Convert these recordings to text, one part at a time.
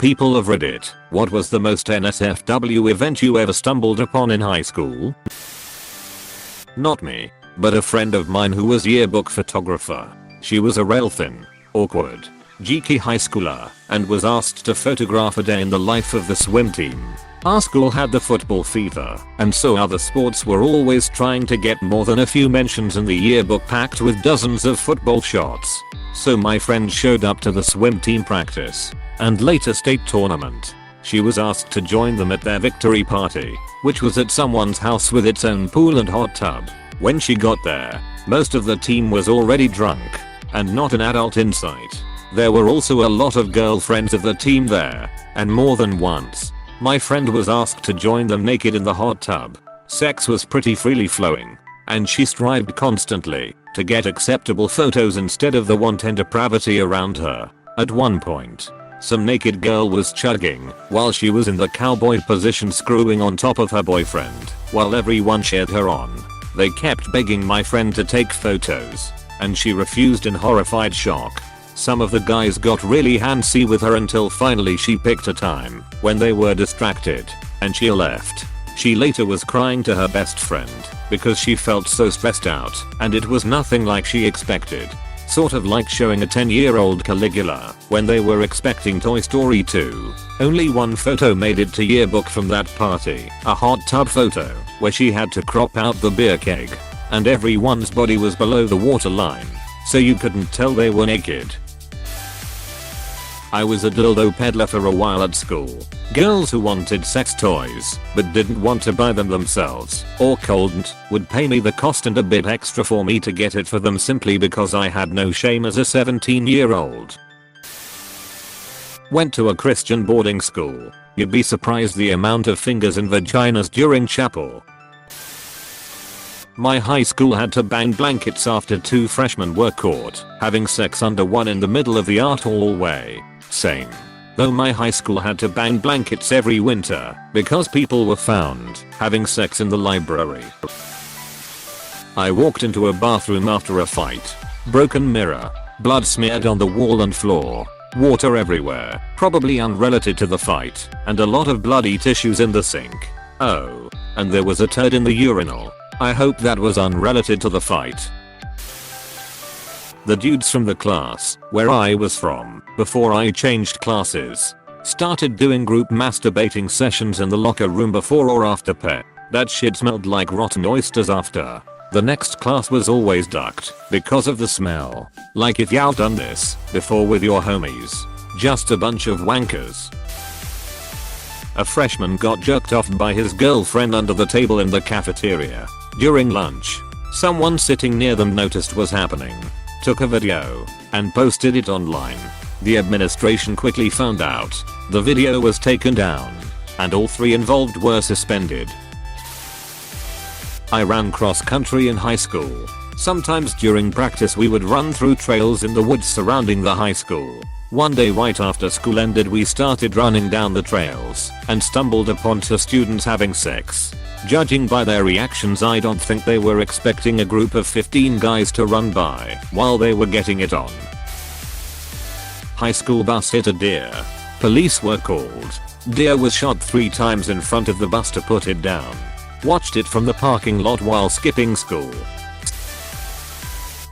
People of Reddit, what was the most NSFW event you ever stumbled upon in high school? Not me, but a friend of mine who was yearbook photographer. She was a real thin, awkward, geeky high schooler and was asked to photograph a day in the life of the swim team. Our school had the football fever, and so other sports were always trying to get more than a few mentions in the yearbook packed with dozens of football shots. So my friend showed up to the swim team practice and later state tournament. She was asked to join them at their victory party, which was at someone's house with its own pool and hot tub. When she got there, most of the team was already drunk, and not an adult in sight. There were also a lot of girlfriends of the team there, and more than once, my friend was asked to join them naked in the hot tub. Sex was pretty freely flowing, and she strived constantly to get acceptable photos instead of the wanton depravity around her. At one point, some naked girl was chugging while she was in the cowboy position screwing on top of her boyfriend while everyone cheered her on. They kept begging my friend to take photos, and she refused in horrified shock. Some of the guys got really handsy with her until finally she picked a time when they were distracted, and she left. She later was crying to her best friend because she felt so stressed out, and it was nothing like she expected. Sort of like showing a 10-year-old Caligula when they were expecting Toy Story 2. Only one photo made it to yearbook from that party, a hot tub photo where she had to crop out the beer keg, and everyone's body was below the waterline, so you couldn't tell they were naked. I was a dildo peddler for a while at school. Girls who wanted sex toys but didn't want to buy them themselves or couldn't would pay me the cost and a bit extra for me to get it for them simply because I had no shame as a 17-year-old. Went to a Christian boarding school. You'd be surprised the amount of fingers and vaginas during chapel. My high school had to bang blankets after 2 freshmen were caught having sex under one in the middle of the art hallway. Same. Though my high school had to bang blankets every winter because people were found having sex in the library. I walked into a bathroom after a fight. Broken mirror, blood smeared on the wall and floor, water everywhere, probably unrelated to the fight, and a lot of bloody tissues in the sink. Oh, and there was a turd in the urinal. I hope that was unrelated to the fight. The dudes from the class where I was from, before I changed classes, started doing group masturbating sessions in the locker room before or after pet. That shit smelled like rotten oysters after. The next class was always ducked because of the smell. Like if y'all done this before with your homies. Just a bunch of wankers. A freshman got jerked off by his girlfriend under the table in the cafeteria. During lunch, someone sitting near them noticed was happening, took a video, and posted it online. The administration quickly found out. The video was taken down, and all 3 involved were suspended. I ran cross country in high school. Sometimes during practice we would run through trails in the woods surrounding the high school. One day right after school ended we started running down the trails and stumbled upon 2 students having sex. Judging by their reactions I don't think they were expecting a group of 15 guys to run by while they were getting it on. High school bus hit a deer. Police were called. Deer was shot 3 times in front of the bus to put it down. Watched it from the parking lot while skipping school.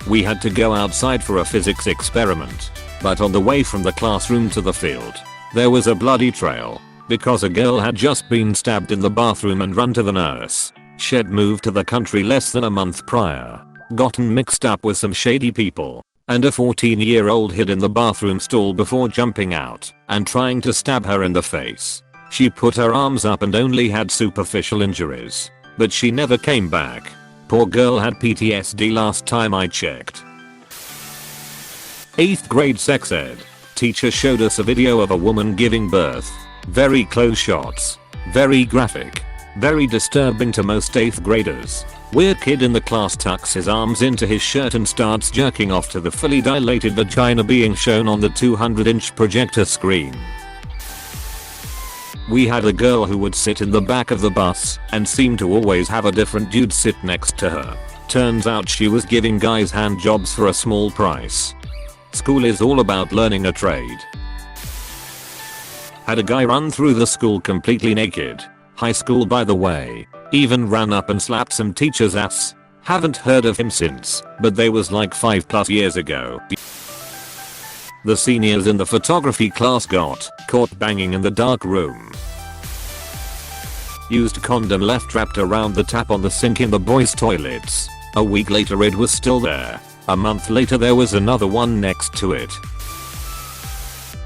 We had to go outside for a physics experiment, but on the way from the classroom to the field, there was a bloody trail. Because a girl had just been stabbed in the bathroom and run to the nurse. She'd moved to the country less than a month prior, gotten mixed up with some shady people, and a 14-year-old hid in the bathroom stall before jumping out and trying to stab her in the face. She put her arms up and only had superficial injuries, but she never came back. Poor girl had PTSD last time I checked. 8th grade sex ed. Teacher showed us a video of a woman giving birth. Very close shots. Very graphic. Very disturbing to most 8th graders. Weird kid in the class tucks his arms into his shirt and starts jerking off to the fully dilated vagina being shown on the 200-inch projector screen. We had a girl who would sit in the back of the bus and seemed to always have a different dude sit next to her. Turns out she was giving guys hand jobs for a small price. School is all about learning a trade. Had a guy run through the school completely naked. High school by the way. Even ran up and slapped some teacher's ass. Haven't heard of him since, but they was like 5+ years ago. The seniors in the photography class got caught banging in the dark room. Used condom left wrapped around the tap on the sink in the boys' toilets. A week later it was still there. A month later there was another one next to it.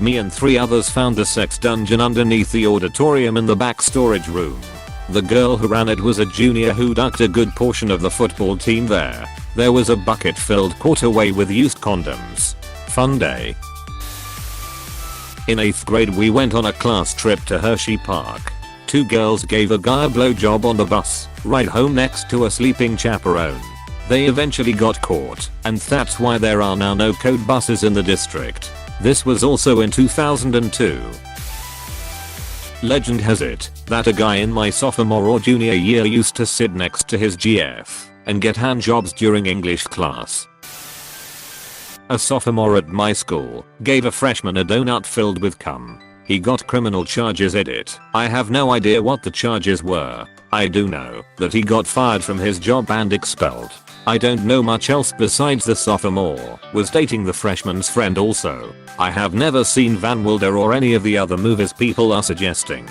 Me and 3 others found the sex dungeon underneath the auditorium in the back storage room. The girl who ran it was a junior who ducked a good portion of the football team there. There was a bucket filled quart away with used condoms. Fun day. In 8th grade we went on a class trip to Hershey Park. 2 girls gave a guy a blowjob on the bus ride home next to a sleeping chaperone. They eventually got caught, and that's why there are now no code buses in the district. This was also in 2002. Legend has it that a guy in my sophomore or junior year used to sit next to his GF and get handjobs during English class. A sophomore at my school gave a freshman a donut filled with cum. He got criminal charges. Edit. I have no idea what the charges were. I do know that he got fired from his job and expelled. I don't know much else besides the sophomore was dating the freshman's friend also. I have never seen Van Wilder or any of the other movies people are suggesting.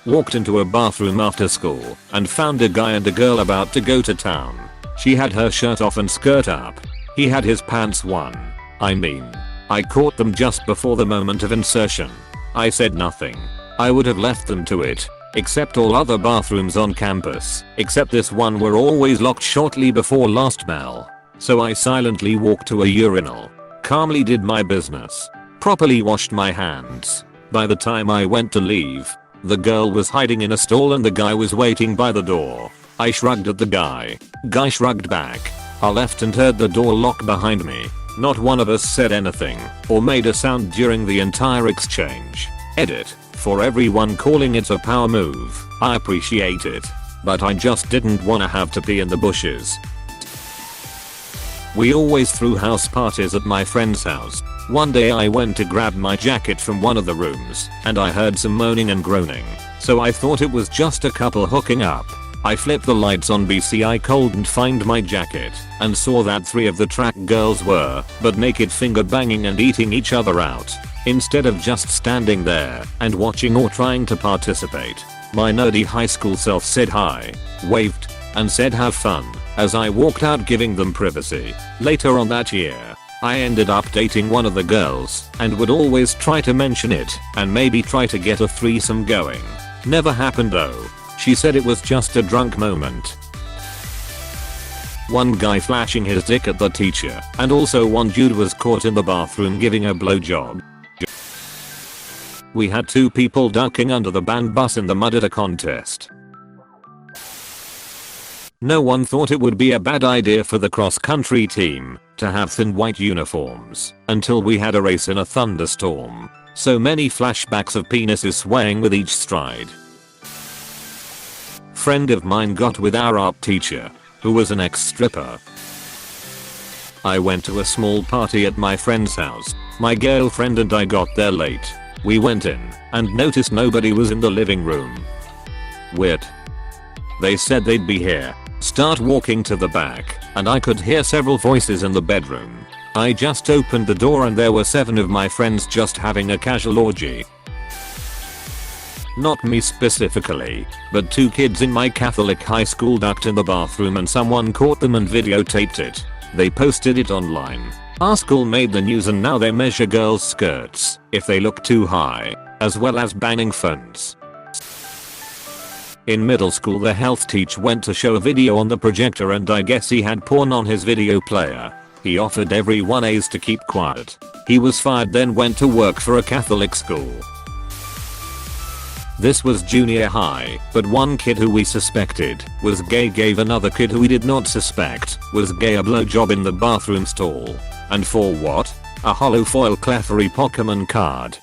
Walked into a bathroom after school and found a guy and a girl about to go to town. She had her shirt off and skirt up. He had his pants on. I caught them just before the moment of insertion. I said nothing. I would have left them to it. Except all other bathrooms on campus, except this one, were always locked shortly before last bell. So I silently walked to a urinal. Calmly did my business. Properly washed my hands. By the time I went to leave, the girl was hiding in a stall and the guy was waiting by the door. I shrugged at the guy. Guy shrugged back. I left and heard the door lock behind me. Not one of us said anything or made a sound during the entire exchange. Edit. For everyone calling it a power move, I appreciate it. But I just didn't wanna have to pee in the bushes. We always threw house parties at my friend's house. One day I went to grab my jacket from one of the rooms, and I heard some moaning and groaning. So I thought it was just a couple hooking up. I flipped the lights on BCI cold and find my jacket, and saw that 3 of the track girls were but naked, finger banging and eating each other out. Instead of just standing there and watching or trying to participate, my nerdy high school self said hi, waved, and said have fun as I walked out, giving them privacy. Later on that year, I ended up dating one of the girls and would always try to mention it and maybe try to get a threesome going. Never happened though. She said it was just a drunk moment. One guy flashing his dick at the teacher, and also one dude was caught in the bathroom giving a blowjob. We had 2 people ducking under the band bus in the mud at a contest. No one thought it would be a bad idea for the cross-country team to have thin white uniforms until we had a race in a thunderstorm. So many flashbacks of penises swaying with each stride. Friend of mine got with our art teacher, who was an ex-stripper. I went to a small party at my friend's house. My girlfriend and I got there late. We went in and noticed nobody was in the living room. Weird. They said they'd be here. Start walking to the back, and I could hear several voices in the bedroom. I just opened the door and there were 7 of my friends just having a casual orgy. Not me specifically, but 2 kids in my Catholic high school ducked in the bathroom and someone caught them and videotaped it. They posted it online. Our school made the news and now they measure girls' skirts if they look too high, as well as banning phones. In middle school the health teacher went to show a video on the projector and I guess he had porn on his video player. He offered everyone A's to keep quiet. He was fired, then went to work for a Catholic school. This was junior high, but one kid who we suspected was gay gave another kid who we did not suspect was gay a blowjob in the bathroom stall. And for what? A hollow foil Clefairy Pokemon card.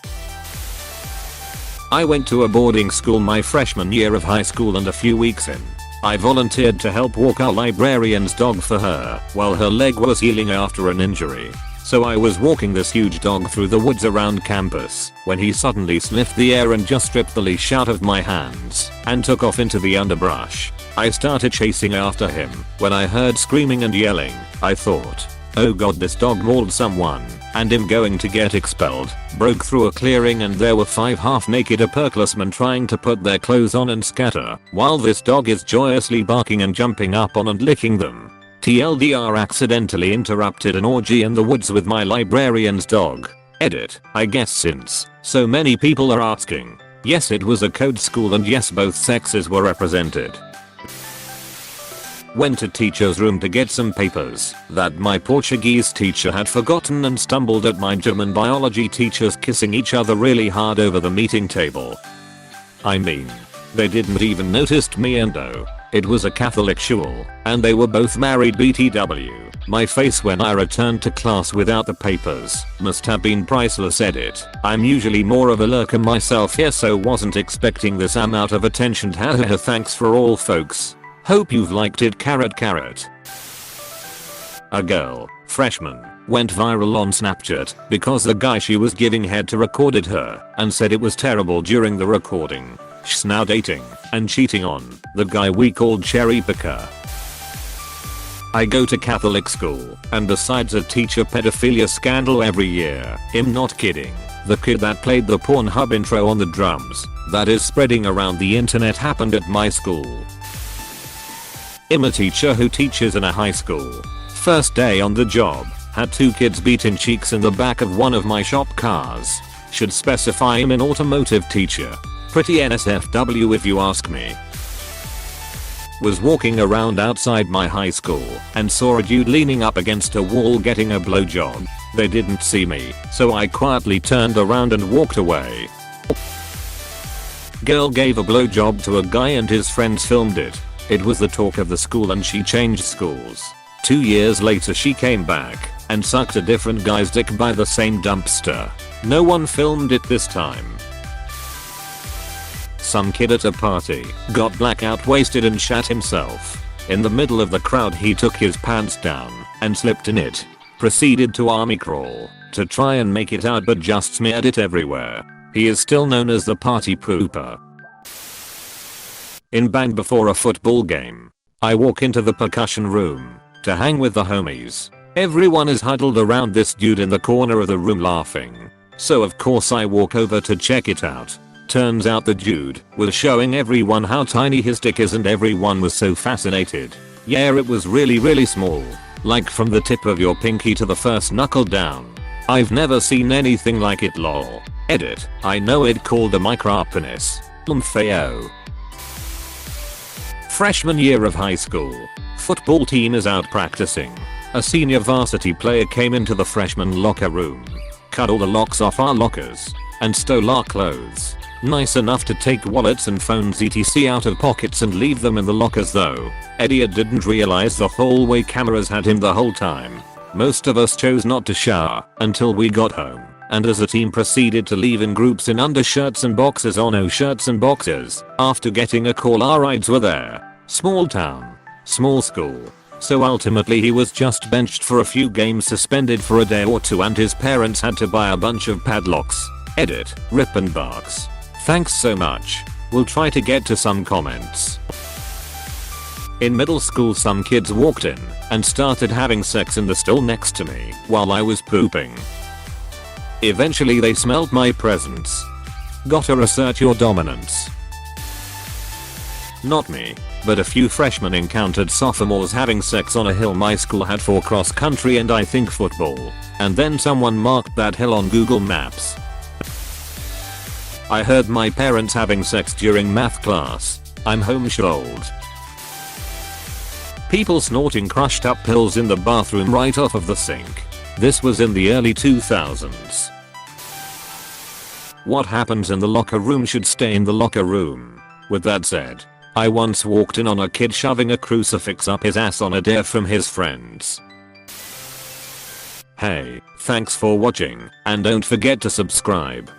I went to a boarding school my freshman year of high school, and a few weeks in, I volunteered to help walk our librarian's dog for her while her leg was healing after an injury. So I was walking this huge dog through the woods around campus when he suddenly sniffed the air and just ripped the leash out of my hands and took off into the underbrush. I started chasing after him when I heard screaming and yelling. I thought, oh god, this dog mauled someone and I'm going to get expelled. Broke through a clearing and there were 5 half-naked upperclassmen trying to put their clothes on and scatter while this dog is joyously barking and jumping up on and licking them. TLDR, accidentally interrupted an orgy in the woods with my librarian's dog. Edit. I guess since so many people are asking, yes, it was a code school and yes, both sexes were represented. Went to teacher's room to get some papers that my Portuguese teacher had forgotten and stumbled at my German biology teachers kissing each other really hard over the meeting table. I mean, they didn't even notice me, and oh, it was a Catholic school and they were both married. BTW. My face when I returned to class without the papers must have been priceless. Edit. I'm usually more of a lurker myself here, so wasn't expecting this amount of attention. Haha, thanks for all, folks. Hope you've liked it. Carrot. A girl, freshman, went viral on Snapchat because the guy she was giving head to recorded her and said it was terrible during the recording. She's now dating and cheating on the guy we called Cherry Picker. I go to Catholic school and besides a teacher pedophilia scandal every year, I'm not kidding, the kid that played the Pornhub intro on the drums that is spreading around the internet happened at my school. I'm a teacher who teaches in a high school. First day on the job, had 2 kids beating cheeks in the back of one of my shop cars. Should specify I'm an automotive teacher. Pretty NSFW if you ask me. Was walking around outside my high school and saw a dude leaning up against a wall getting a blowjob. They didn't see me, so I quietly turned around and walked away. Girl gave a blowjob to a guy and his friends filmed it. It was the talk of the school and she changed schools. 2 years later she came back and sucked a different guy's dick by the same dumpster. No one filmed it this time. Some kid at a party got blackout wasted and shat himself. In the middle of the crowd he took his pants down and slipped in it. Proceeded to army crawl to try and make it out but just smeared it everywhere. He is still known as the party pooper. In band before a football game, I walk into the percussion room to hang with the homies. Everyone is huddled around this dude in the corner of the room laughing. So of course I walk over to check it out. Turns out the dude was showing everyone how tiny his dick is and everyone was so fascinated. Yeah, it was really small. Like from the tip of your pinky to the first knuckle down. I've never seen anything like it, lol. Edit. I know it called a micropenis. Fayo. Freshman year of high school. Football team is out practicing. A senior varsity player came into the freshman locker room, cut all the locks off our lockers, and stole our clothes. Nice enough to take wallets and phones etc out of pockets and leave them in the lockers though. Idiot didn't realize the hallway cameras had him the whole time. Most of us chose not to shower until we got home, and as a team proceeded to leave in groups in undershirts and boxers or no shirts and boxers. After getting a call our rides were there. Small town. Small school. So ultimately he was just benched for a few games, suspended for a day or 2, and his parents had to buy a bunch of padlocks. Edit. Rip and barks. Thanks so much. We'll try to get to some comments. In middle school some kids walked in and started having sex in the stall next to me while I was pooping. Eventually they smelled my presence. Gotta assert your dominance. Not me, but a few freshmen encountered sophomores having sex on a hill my school had for cross country and I think football, and then someone marked that hill on Google Maps. I heard my parents having sex during math class. I'm homeschooled. People snorting crushed up pills in the bathroom right off of the sink. This was in the early 2000s. What happens in the locker room should stay in the locker room. With that said, I once walked in on a kid shoving a crucifix up his ass on a dare from his friends. Hey, thanks for watching, and don't forget to subscribe.